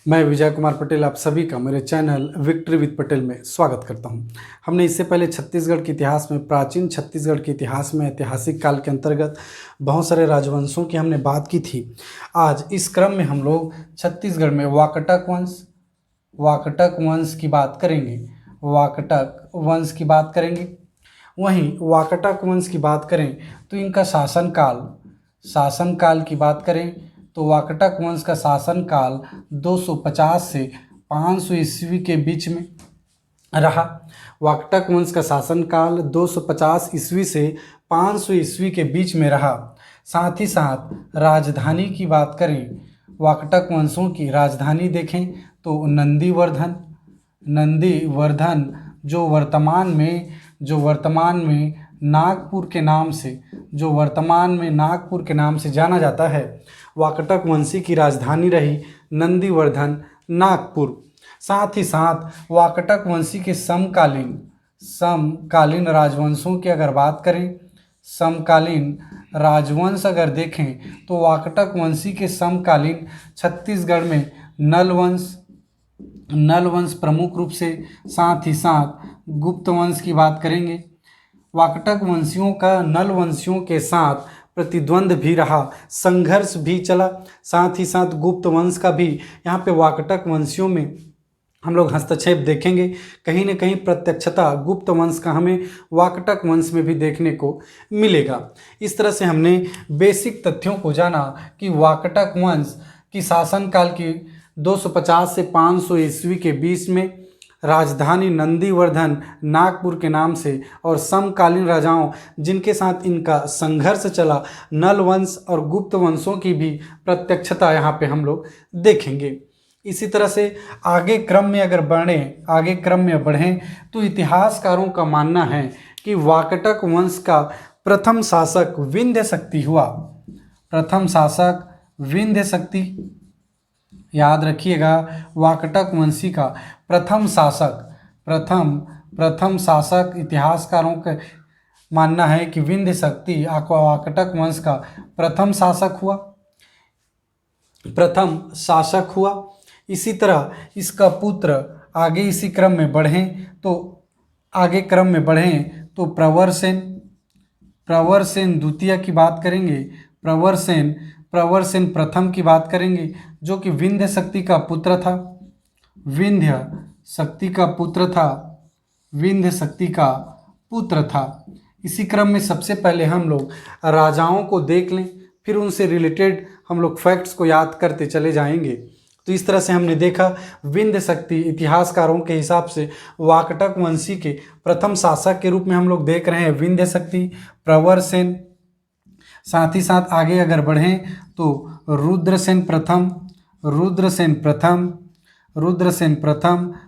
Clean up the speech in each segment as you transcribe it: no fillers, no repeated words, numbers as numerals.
मैं विजय कुमार पटेल आप सभी का मेरे चैनल विक्ट्री विद पटेल में स्वागत करता हूं। हमने इससे पहले छत्तीसगढ़ के इतिहास में, प्राचीन छत्तीसगढ़ के इतिहास में, ऐतिहासिक काल के अंतर्गत बहुत सारे राजवंशों की हमने बात की थी। आज इस क्रम में हम लोग छत्तीसगढ़ में वाकटक वंश की बात करेंगे। वाकटक वंश की बात करेंगे। वहीं वाकटक वंश की बात करें तो इनका शासनकाल की बात करें तो वाकटक वंश का शासनकाल 250 से 500 ईस्वी के बीच में रहा। वाकटक वंश का शासनकाल 250 ईस्वी से 500 ईस्वी के बीच में रहा। साथ ही साथ राजधानी की बात करें, वाकटक वंशों की राजधानी देखें तो नंदीवर्धन जो वर्तमान में नागपुर के नाम से जाना जाता है। वाकटक वंशी की राजधानी रही नंदीवर्धन, नागपुर। साथ ही साथ वाकटक वंशी के समकालीन राजवंशों की अगर बात करें, समकालीन राजवंश अगर देखें तो वाकटक वंशी के समकालीन छत्तीसगढ़ में नल वंश प्रमुख रूप से, साथ ही साथ गुप्त वंश की बात करेंगे। वाकटक वंशियों का नल वंशियों के साथ प्रतिद्वंद भी रहा, संघर्ष भी चला। साथ ही साथ गुप्त वंश का भी यहाँ पे वाकटक वंशियों में हम लोग हस्तक्षेप देखेंगे। कहीं न कहीं प्रत्यक्षता गुप्त वंश का हमें वाकटक वंश में भी देखने को मिलेगा। इस तरह से हमने बेसिक तथ्यों को जाना कि वाकटक वंश की शासनकाल की 250 से 500 ईस्वी के बीच में, राजधानी नंदीवर्धन नागपुर के नाम से, और समकालीन राजाओं जिनके साथ इनका संघर्ष चला, नल वंश और गुप्त वंशों की भी प्रत्यक्षता यहाँ पे हम लोग देखेंगे। इसी तरह से आगे क्रम में बढ़ें तो इतिहासकारों का मानना है कि वाकटक वंश का प्रथम शासक विंध्यशक्ति हुआ। याद रखिएगा, वाकटक वंशी का प्रथम शासक इतिहासकारों का मानना है कि विंध्यशक्ति वाकटक वंश का प्रथम शासक हुआ। इसी तरह इसका पुत्र, आगे क्रम में बढ़ें तो प्रवरसेन द्वितीय की बात करेंगे। प्रवरसेन प्रथम की बात करेंगे, जो कि विंध्यशक्ति का पुत्र था। इसी क्रम में सबसे पहले हम लोग राजाओं को देख लें, फिर उनसे रिलेटेड हम लोग फैक्ट्स को याद करते चले जाएंगे। तो इस तरह से हमने देखा विंध्यशक्ति इतिहासकारों के हिसाब से वाकटक वंशी के प्रथम शासक के रूप में हम लोग देख रहे हैं विंध्यशक्ति, प्रवरसेन। साथ ही साथ आगे अगर बढ़ें तो रुद्रसेन प्रथम,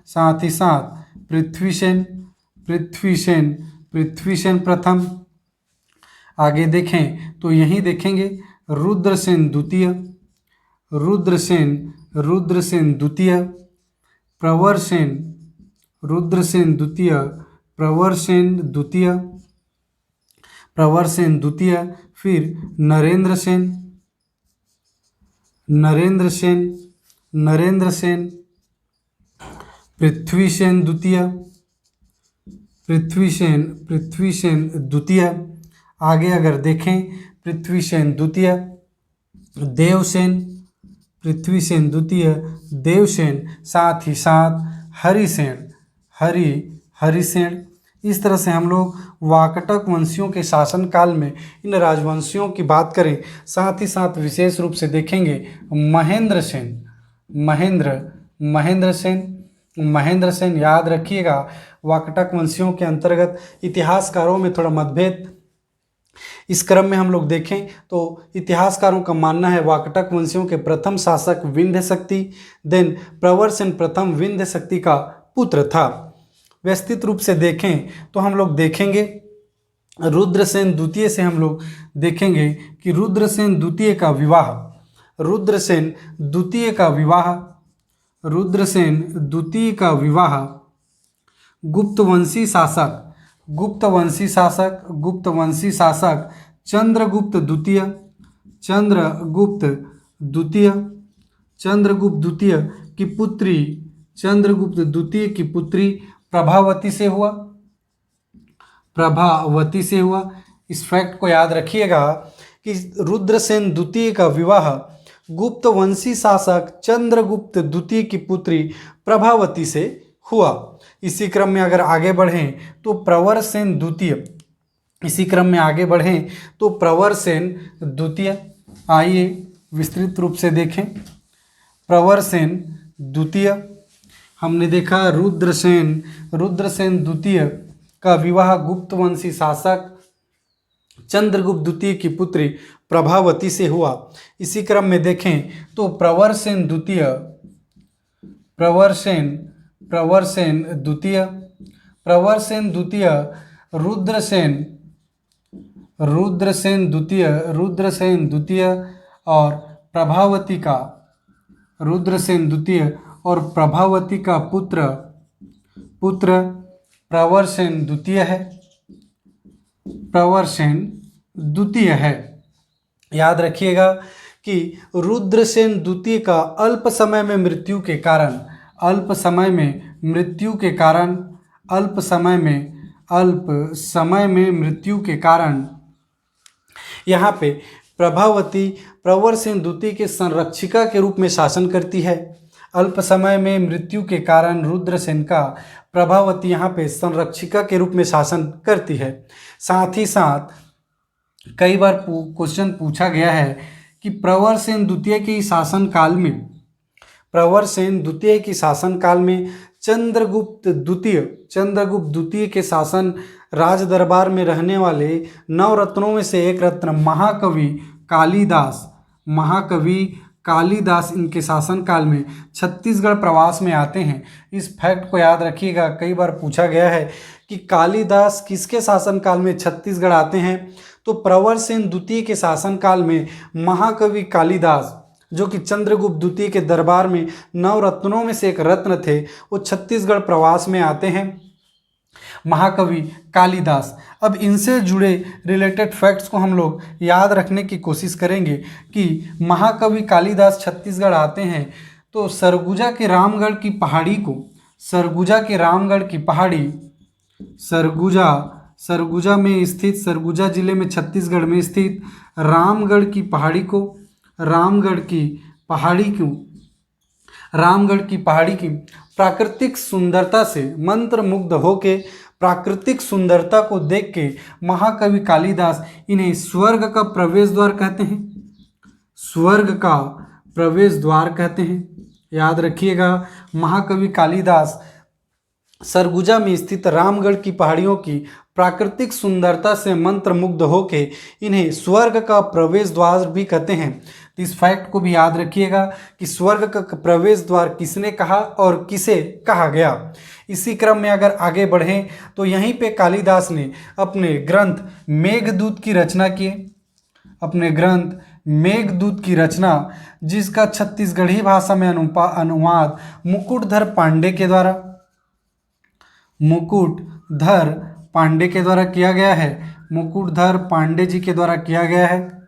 साथ ही साथ पृथ्वीसेन प्रथम। आगे देखें तो यही देखेंगे रुद्रसेन द्वितीय, प्रवरसेन द्वितीय, फिर नरेंद्र सेन, पृथ्वीसेन द्वितीय। आगे अगर देखें पृथ्वीसेन द्वितीय, देवसेन, साथ ही साथ हरिसेन। इस तरह से हम लोग वाकटक वंशियों के शासनकाल में इन राजवंशियों की बात करें। साथ ही साथ विशेष रूप से देखेंगे महेंद्र सेन। याद रखिएगा, वाकटक वंशियों के अंतर्गत इतिहासकारों में थोड़ा मतभेद। इस क्रम में हम लोग देखें तो इतिहासकारों का मानना है वाकटक वंशियों के प्रथम शासक विंध्यशक्ति, देन प्रवरसेन प्रथम विंध्यशक्ति का पुत्र था। व्यवस्थित रूप से देखें तो हम लोग देखेंगे रुद्रसेन द्वितीय से हम लोग देखेंगे कि रुद्रसेन द्वितीय का विवाह गुप्तवंशी शासक चंद्रगुप्त द्वितीय की पुत्री चंद्रगुप्त द्वितीय की पुत्री प्रभावती से हुआ। प्रभावती से हुआ। इस फैक्ट को याद रखिएगा कि रुद्रसेन द्वितीय का विवाह गुप्त वंशी शासक चंद्रगुप्त द्वितीय की पुत्री प्रभावती से हुआ। इसी क्रम में अगर आगे बढ़ें तो प्रवरसेन द्वितीय, इसी क्रम में आगे बढ़ें तो प्रवरसेन द्वितीय, आइए विस्तृत रूप से देखें। प्रवरसेन द्वितीय हमने देखा रुद्रसेन द्वितीय का विवाह गुप्त वंशी शासक चंद्रगुप्त द्वितीय की पुत्री प्रभावती से हुआ। इसी क्रम में देखें तो प्रवरसेन द्वितीय रुद्रसेन द्वितीय और प्रभावती का पुत्र प्रवरसेन द्वितीय है। याद रखिएगा कि रुद्रसेन द्वितीय का अल्प समय में मृत्यु के कारण यहाँ पे प्रभावती प्रवरसेन द्वितीय के संरक्षिका के रूप में शासन करती है। अल्प समय में मृत्यु के कारण रुद्रसेन का प्रभावती यहाँ पे संरक्षिका के रूप में शासन करती है। साथ ही साथ कई बार क्वेश्चन पूछा गया है कि प्रवरसेन द्वितीय के शासनकाल में चंद्रगुप्त द्वितीय के शासन राज दरबार में रहने वाले नवरत्नों में से एक रत्न महाकवि कालिदास इनके शासनकाल में छत्तीसगढ़ प्रवास में आते हैं। इस फैक्ट को याद रखिएगा, कई बार पूछा गया है कि कालिदास किसके शासनकाल में छत्तीसगढ़ आते हैं, तो प्रवरसेन द्वितीय के शासनकाल में महाकवि कालिदास, जो कि चंद्रगुप्त द्वितीय के दरबार में नवरत्नों में से एक रत्न थे, वो छत्तीसगढ़ प्रवास में आते हैं, महाकवि कालिदास। अब इनसे जुड़े रिलेटेड फैक्ट्स को हम लोग याद रखने की कोशिश करेंगे कि महाकवि कालिदास छत्तीसगढ़ आते हैं तो सरगुजा के रामगढ़ जिले में छत्तीसगढ़ में स्थित रामगढ़ की पहाड़ी की प्राकृतिक सुंदरता से मंत्रमुग्ध होके, प्राकृतिक सुंदरता को देख के महाकवि कालिदास इन्हें स्वर्ग का प्रवेश द्वार कहते हैं। याद रखिएगा, महाकवि कालिदास सरगुजा में स्थित रामगढ़ की पहाड़ियों की प्राकृतिक सुंदरता से मंत्रमुग्ध होके इन्हें स्वर्ग का प्रवेश द्वार भी कहते हैं। तो इस फैक्ट को भी याद रखिएगा कि स्वर्ग का प्रवेश द्वार किसने कहा और किसे कहा गया। इसी क्रम में अगर आगे बढ़ें तो यहीं पे कालिदास ने अपने ग्रंथ मेघदूत की रचना जिसका छत्तीसगढ़ी भाषा में अनुवाद मुकुटधर पांडे जी के द्वारा किया गया है।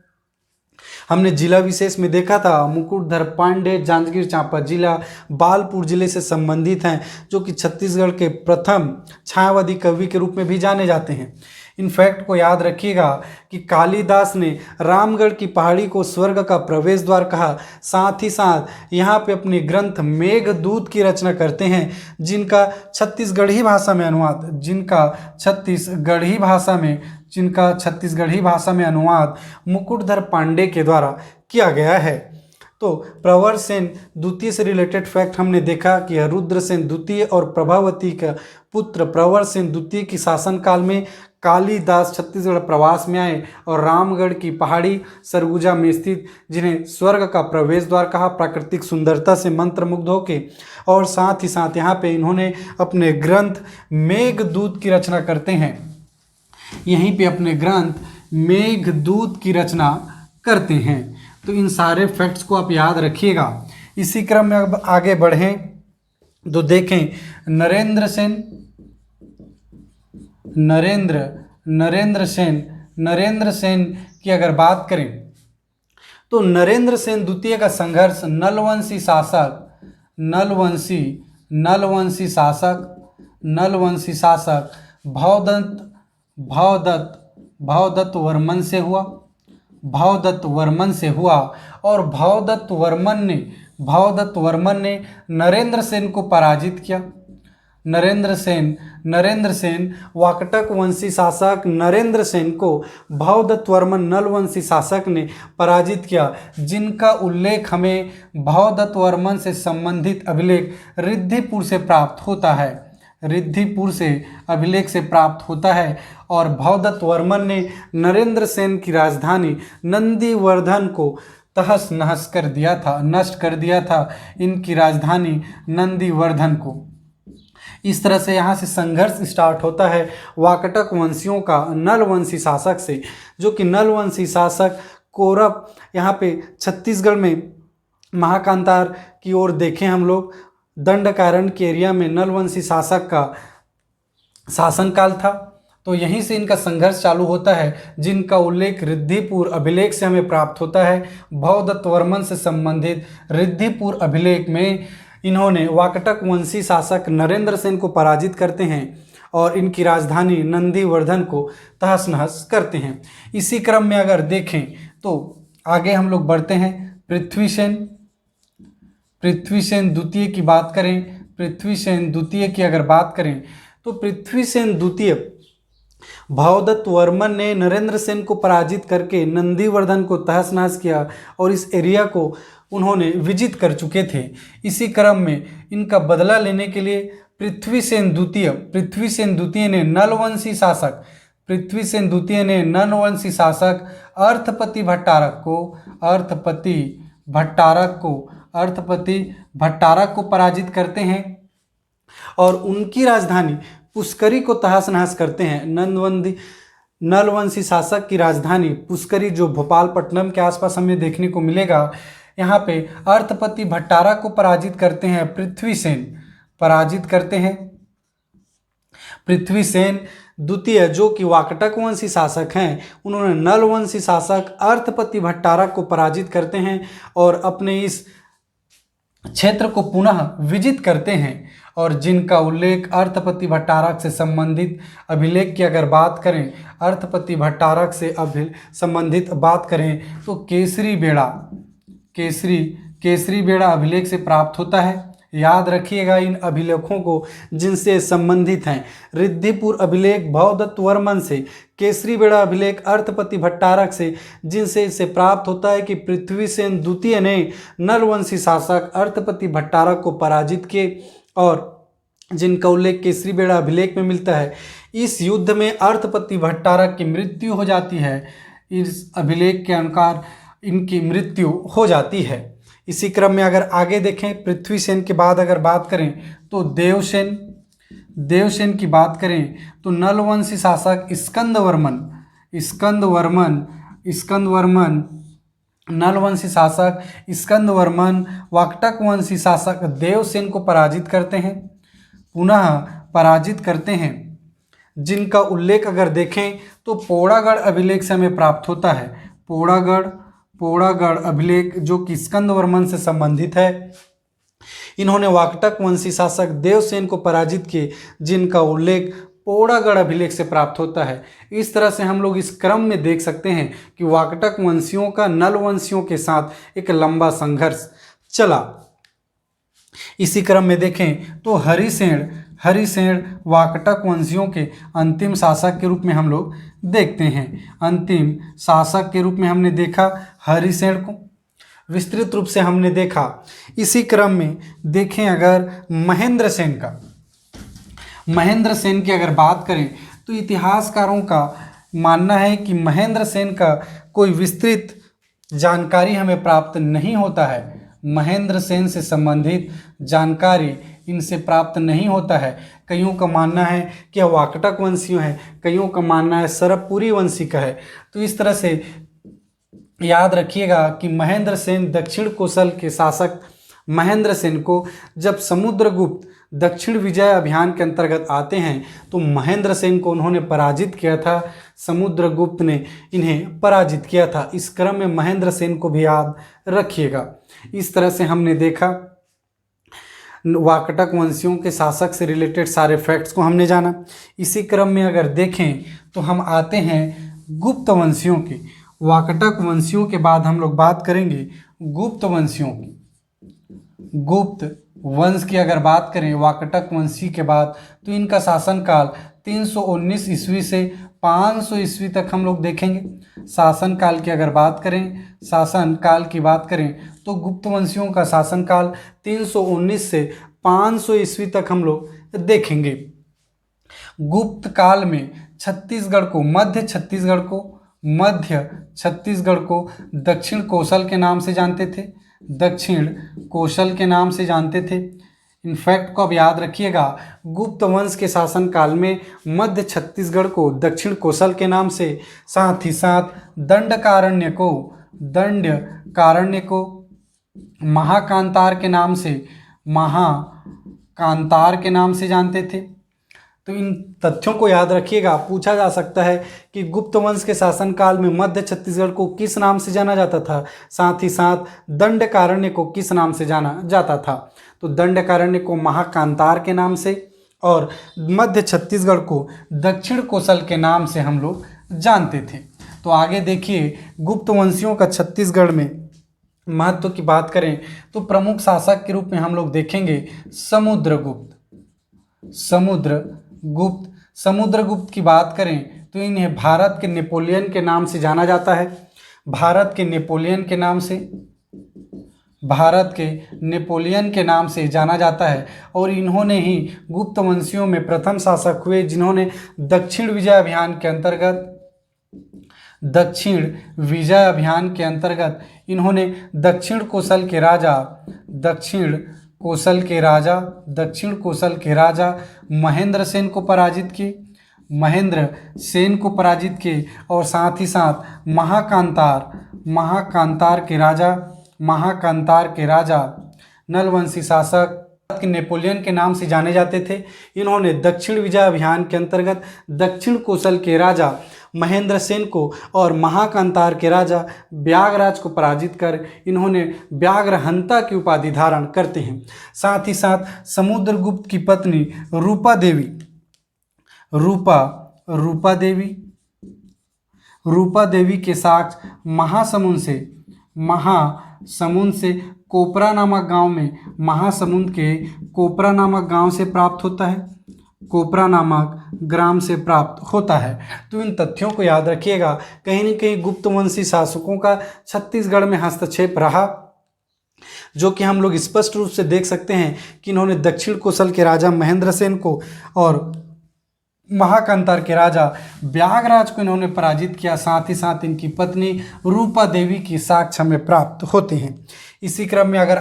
हमने जिला विशेष में देखा था, मुकुटधर पांडे जांजगीर चांपा जिला बालपुर जिले से संबंधित हैं, जो कि छत्तीसगढ़ के प्रथम छायावादी कवि के रूप में भी जाने जाते हैं। इन फैक्ट को याद रखिएगा कि कालिदास ने रामगढ़ की पहाड़ी को स्वर्ग का प्रवेश द्वार कहा। साथ ही साथ यहाँ पे अपने ग्रंथ मेघदूत की रचना करते हैं, जिनका छत्तीसगढ़ी भाषा में अनुवाद मुकुटधर पांडे के द्वारा किया गया है। तो प्रवरसेन द्वितीय से रिलेटेड फैक्ट हमने देखा कि रुद्रसेन द्वितीय और प्रभावती का पुत्र प्रवरसेन द्वितीय की शासनकाल में कालिदास छत्तीसगढ़ प्रवास में आए और रामगढ़ की पहाड़ी सरगुजा में स्थित, जिन्हें स्वर्ग का प्रवेश द्वार कहा, प्राकृतिक सुंदरता से मंत्रमुग्ध होके, और साथ ही साथ यहाँ पे इन्होंने अपने ग्रंथ मेघदूत की रचना करते हैं। यहीं पे अपने ग्रंथ मेघदूत की रचना करते हैं। तो इन सारे फैक्ट्स को आप याद रखिएगा। इसी क्रम में अब आगे बढ़ें तो देखें नरेंद्र सेन की अगर बात करें तो नरेंद्र सेन द्वितीय का संघर्ष नलवंशी शासक नलवंशी नलवंशी शासक भवदत्त वर्मन से हुआ और भवदत्त वर्मन ने नरेंद्र सेन को पराजित किया। नरेंद्र सेन वाकटक वंशी शासक नरेंद्र सेन को भवदत्त वर्मन नलवंशी शासक ने पराजित किया, जिनका उल्लेख हमें भवदत्त वर्मन से संबंधित अभिलेख रिद्धिपुर से प्राप्त होता है और भवदत्त वर्मन ने नरेंद्र सेन की राजधानी नंदीवर्धन को तहस नहस कर दिया था, नष्ट कर दिया था इनकी राजधानी नंदीवर्धन को। इस तरह से यहाँ से संघर्ष स्टार्ट होता है वाकटक वंशियों का नलवंशी शासक से, जो कि नलवंशी शासक कौरव यहाँ पे छत्तीसगढ़ में महाकांतार की ओर देखें हम लोग, दंडकारण्य के एरिया में नलवंशी शासक का शासनकाल था। तो यहीं से इनका संघर्ष चालू होता है, जिनका उल्लेख रिद्धिपुर अभिलेख से हमें प्राप्त होता है। भवदत्त वर्मन से संबंधित रिद्धिपुर अभिलेख में इन्होंने वाकटक वंशी शासक नरेंद्र सेन को पराजित करते हैं और इनकी राजधानी नंदीवर्धन को तहस नहस करते हैं। इसी क्रम में अगर देखें तो आगे हम लोग बढ़ते हैं। पृथ्वीसेन द्वितीय की बात करें, पृथ्वीसेन द्वितीय की अगर बात करें तो पृथ्वीसेन द्वितीय भवदत्त वर्मन ने नरेंद्र सेन को पराजित करके नंदीवर्धन को तहस नहस किया और इस एरिया को उन्होंने विजित कर चुके थे। इसी क्रम में इनका बदला लेने के लिए पृथ्वीसेन द्वितीय ने नलवंशी शासक अर्थपति भट्टारक को पराजित करते हैं और उनकी राजधानी पुष्करी को तहस नहस करते हैं। नलवंशी शासक की राजधानी पुष्करी, जो भोपालपट्टनम के आसपास हमें देखने को मिलेगा, यहाँ पे अर्थपति भट्टारक को पराजित करते हैं पृथ्वीसेन द्वितीय, जो कि वाकटक वंशी शासक हैं, उन्होंने नलवंशी शासक अर्थपति भट्टारक को पराजित करते हैं और अपने इस क्षेत्र को पुनः विजित करते हैं। और जिनका उल्लेख अर्थपति भट्टारक से संबंधित अभिलेख की अगर बात करें, अर्थपति भट्टारक से संबंधित बात करें तो केसरी बेड़ा अभिलेख से प्राप्त होता है। याद रखिएगा इन अभिलेखों को जिनसे संबंधित हैं। रिद्धिपुर अभिलेख भवदत्त वर्मन से, केसरी बेड़ा अभिलेख अर्थपति भट्टारक से, जिनसे इसे प्राप्त होता है कि पृथ्वीसेन द्वितीय ने नलवंशी शासक अर्थपति भट्टारक को पराजित किए और जिनका उल्लेख केसरी बेड़ा अभिलेख में मिलता है। इस युद्ध में अर्थपति भट्टारक की मृत्यु हो जाती है। इस अभिलेख के अनुसार इनकी मृत्यु हो जाती है। इसी क्रम में अगर आगे देखें, पृथ्वीसेन के बाद अगर बात करें तो देवसेन की बात करें तो नलवंशी शासक स्कंदवर्मन वाकटक वंशी शासक देवसेन को पराजित करते हैं, जिनका उल्लेख अगर देखें तो पौड़ागढ़ अभिलेख से हमें प्राप्त होता है। पौड़ागढ़ अभिलेख जो कि स्कंदवर्मन से संबंधित है। इन्होंने वाकटक वंशी शासक देवसेन को पराजित किए, जिनका उल्लेख पौड़ागढ़ अभिलेख से प्राप्त होता है। इस तरह से हम लोग इस क्रम में देख सकते हैं कि वाकटक वंशियों का नलवंशियों के साथ एक लंबा संघर्ष चला। इसी क्रम में देखें तो हरिसेन वाकटक वंशियों के अंतिम शासक के रूप में हम लोग देखते हैं। अंतिम शासक के रूप में हमने देखा हरिसेन को, विस्तृत रूप से हमने देखा। इसी क्रम में देखें अगर महेंद्र सेन की अगर बात करें तो इतिहासकारों का मानना है कि महेंद्र सेन का कोई विस्तृत जानकारी हमें प्राप्त नहीं होता है। महेंद्र सेन से संबंधित जानकारी इनसे प्राप्त नहीं होता है। कईयों का मानना है कि यह वाकटक वंशियों है, कईयों का मानना है सरबपुरी वंशी का है। तो इस तरह से याद रखिएगा कि महेंद्र सेन दक्षिण कोसल के शासक महेंद्र सेन को जब समुद्रगुप्त दक्षिण विजय अभियान के अंतर्गत आते हैं तो महेंद्र सेन को उन्होंने पराजित किया था, समुद्रगुप्त ने इन्हें पराजित किया था। इस क्रम में महेंद्र सेन को भी याद रखिएगा। इस तरह से हमने देखा वाकटक वंशियों के शासक से रिलेटेड सारे फैक्ट्स को हमने जाना। इसी क्रम में अगर देखें तो हम आते हैं गुप्त वंशियों के। वाकटक वंशियों के बाद हम लोग बात करेंगे गुप्त वंशियों की। गुप्त वंश की अगर बात करें वाकटक वंशी के बाद, तो इनका शासनकाल 319 ईस्वी से 500 ईस्वी तक हम लोग देखेंगे। शासनकाल की अगर बात करें, शासनकाल की बात करें तो गुप्त वंशियों का शासनकाल 319 से 500 ईस्वी तक हम लोग देखेंगे। गुप्त काल में छत्तीसगढ़ को दक्षिण कोसल के नाम से जानते थे। दक्षिण कोसल के नाम से जानते थे। इन फैक्ट को अब याद रखिएगा, गुप्त वंश के शासनकाल में मध्य छत्तीसगढ़ को दक्षिण कोसल के नाम से, साथ ही साथ दंडकारण्य को महाकांतार के नाम से जानते थे। तो इन तथ्यों को याद रखिएगा। पूछा जा सकता है कि गुप्त वंश के शासनकाल में मध्य छत्तीसगढ़ को किस नाम से जाना जाता था, साथ ही साथ दंडकारण्य को किस नाम से जाना जाता था। तो दंडकारण्य को महाकांतार के नाम से और मध्य छत्तीसगढ़ को दक्षिण कोसल के नाम से हम लोग जानते थे। तो आगे देखिए, गुप्त वंशियों का छत्तीसगढ़ में महत्व की बात करें तो प्रमुख शासक के रूप में हम लोग देखेंगे समुद्रगुप्त की बात करें तो इन्हें भारत के नेपोलियन के नाम से जाना जाता है। भारत के नेपोलियन के नाम से जाना जाता है और इन्होंने ही गुप्त वंशियों में प्रथम शासक हुए जिन्होंने दक्षिण विजय अभियान के अंतर्गत इन्होंने दक्षिण कोसल के राजा महेंद्र सेन को पराजित किए और साथ ही साथ महाकांतार के राजा नलवंशी शासक के नेपोलियन के नाम से जाने जाते थे। इन्होंने दक्षिण विजय अभियान के अंतर्गत दक्षिण कोसल के राजा महेंद्र सेन को और महाकांतार के राजा व्याघराज को पराजित कर इन्होंने व्याघ्रहंता की उपाधि धारण करते हैं। साथ ही साथ समुद्रगुप्त की पत्नी रूपा देवी के साक्ष्य महासमुंद से कोपरा नामक गांव में महासमुंद के कोपरा नामक गांव से प्राप्त होता है। तो इन तथ्यों को याद रखिएगा। कहीं न कहीं गुप्तवंशी शासकों का छत्तीसगढ़ में हस्तक्षेप रहा, जो कि हम लोग स्पष्ट रूप से देख सकते हैं कि इन्होंने दक्षिण कोसल के राजा महेंद्र सेन को और महाकांतार के राजा व्याघराज को इन्होंने पराजित किया। साथ ही साथ इनकी पत्नी रूपा देवी की साक्ष्य हमें प्राप्त होते हैं। इसी क्रम में अगर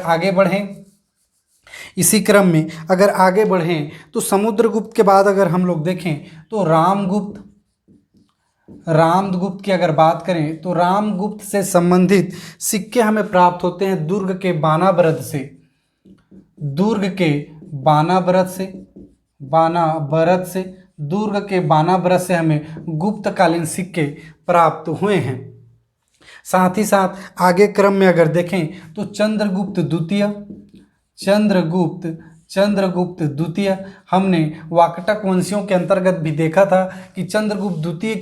आगे बढ़ें तो समुद्रगुप्त के बाद अगर हम लोग देखें तो रामगुप्त की अगर बात करें तो रामगुप्त से संबंधित सिक्के हमें प्राप्त होते हैं दुर्ग के बानाबरत से हमें गुप्तकालीन सिक्के प्राप्त हुए हैं। साथ ही साथ आगे क्रम में अगर देखें तो चंद्रगुप्त द्वितीय हमने वाकटक वंशियों के अंतर्गत भी देखा था कि चंद्रगुप्त द्वितीय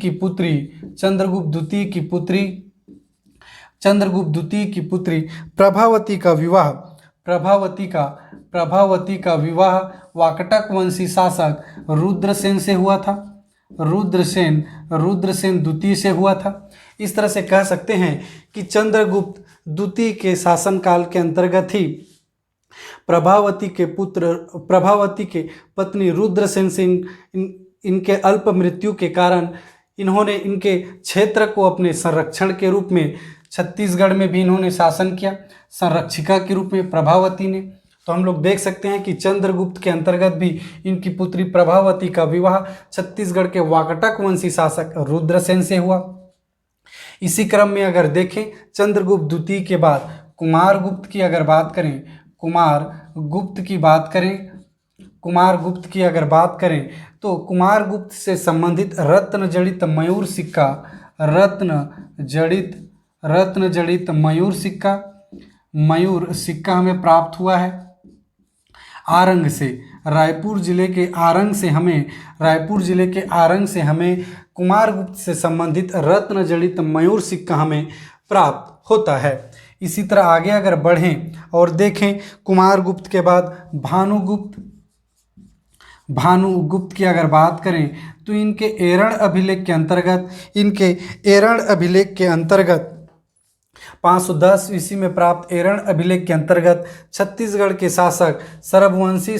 की पुत्री प्रभावती का विवाह वाकटक वंशी शासक रुद्रसेन द्वितीय से हुआ था। इस तरह से कह सकते हैं कि चंद्रगुप्त द्वितीय के शासनकाल के अंतर्गत ही प्रभावती के पत्नी रुद्रसेन से इनके अल्प मृत्यु के कारण इन्होंने इनके क्षेत्र को अपने संरक्षण के रूप में छत्तीसगढ़ में भी इन्होंने शासन किया, संरक्षिका के रूप में प्रभावती ने। तो हम लोग देख सकते हैं कि चंद्रगुप्त के अंतर्गत भी इनकी पुत्री प्रभावती का विवाह छत्तीसगढ़ के वाकटक वंशी शासक रुद्रसेन से हुआ। इसी क्रम में अगर देखें चंद्रगुप्त द्वितीय के बाद कुमारगुप्त की अगर बात करें तो कुमारगुप्त से संबंधित रत्न जड़ित मयूर सिक्का हमें प्राप्त हुआ है। आरंग से, रायपुर जिले के आरंग से हमें कुमारगुप्त से संबंधित रत्न जड़ित मयूर सिक्का हमें प्राप्त होता है। इसी तरह आगे अगर बढ़ें और देखें, कुमारगुप्त के बाद भानुगुप्त की अगर बात करें तो इनके एरण अभिलेख के अंतर्गत 510 ईस्वी में प्राप्त एरण अभिलेख के अंतर्गत छत्तीसगढ़ के शासक सरबवंशी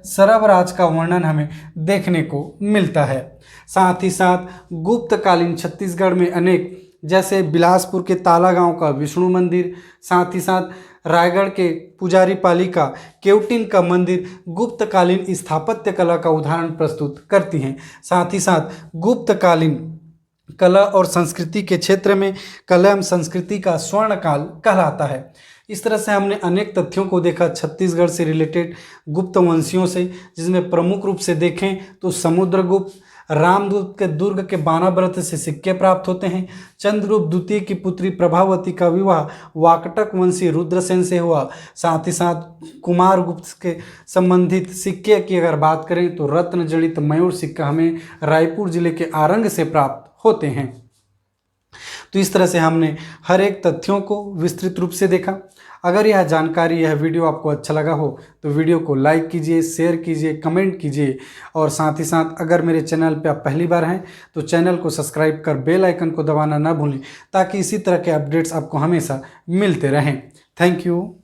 सरबराज का वर्णन हमें देखने को मिलता है। साथ ही साथ गुप्तकालीन छत्तीसगढ़ में अनेक, जैसे बिलासपुर के ताला गांव का विष्णु मंदिर, साथ ही साथ रायगढ़ के पुजारी पाली का केवटिन का मंदिर गुप्तकालीन स्थापत्य कला का उदाहरण प्रस्तुत करती हैं। साथ ही साथ गुप्तकालीन कला और संस्कृति के क्षेत्र में कला एवं संस्कृति का स्वर्ण काल कहलाता है। इस तरह से हमने अनेक तथ्यों को देखा छत्तीसगढ़ से रिलेटेड गुप्त वंशियों से, जिसमें प्रमुख रूप से देखें तो समुद्रगुप्त, रामदूत के दुर्ग के बानाव्रत से सिक्के प्राप्त होते हैं। चंद्रगुप्त द्वितीय की पुत्री प्रभावती का विवाह वाकटक वंशी रुद्रसेन से हुआ। साथ ही साथ कुमारगुप्त के संबंधित सिक्के की अगर बात करें तो रत्न जड़ित मयूर सिक्का हमें रायपुर जिले के आरंग से प्राप्त होते हैं। तो इस तरह से हमने हर एक तथ्यों को विस्तृत रूप से देखा। अगर यह जानकारी, यह वीडियो आपको अच्छा लगा हो तो वीडियो को लाइक कीजिए, शेयर कीजिए, कमेंट कीजिए, और साथ ही साथ अगर मेरे चैनल पे आप पहली बार हैं तो चैनल को सब्सक्राइब कर बेल आइकन को दबाना ना भूलें, ताकि इसी तरह के अपडेट्स आपको हमेशा मिलते रहें। Thank you.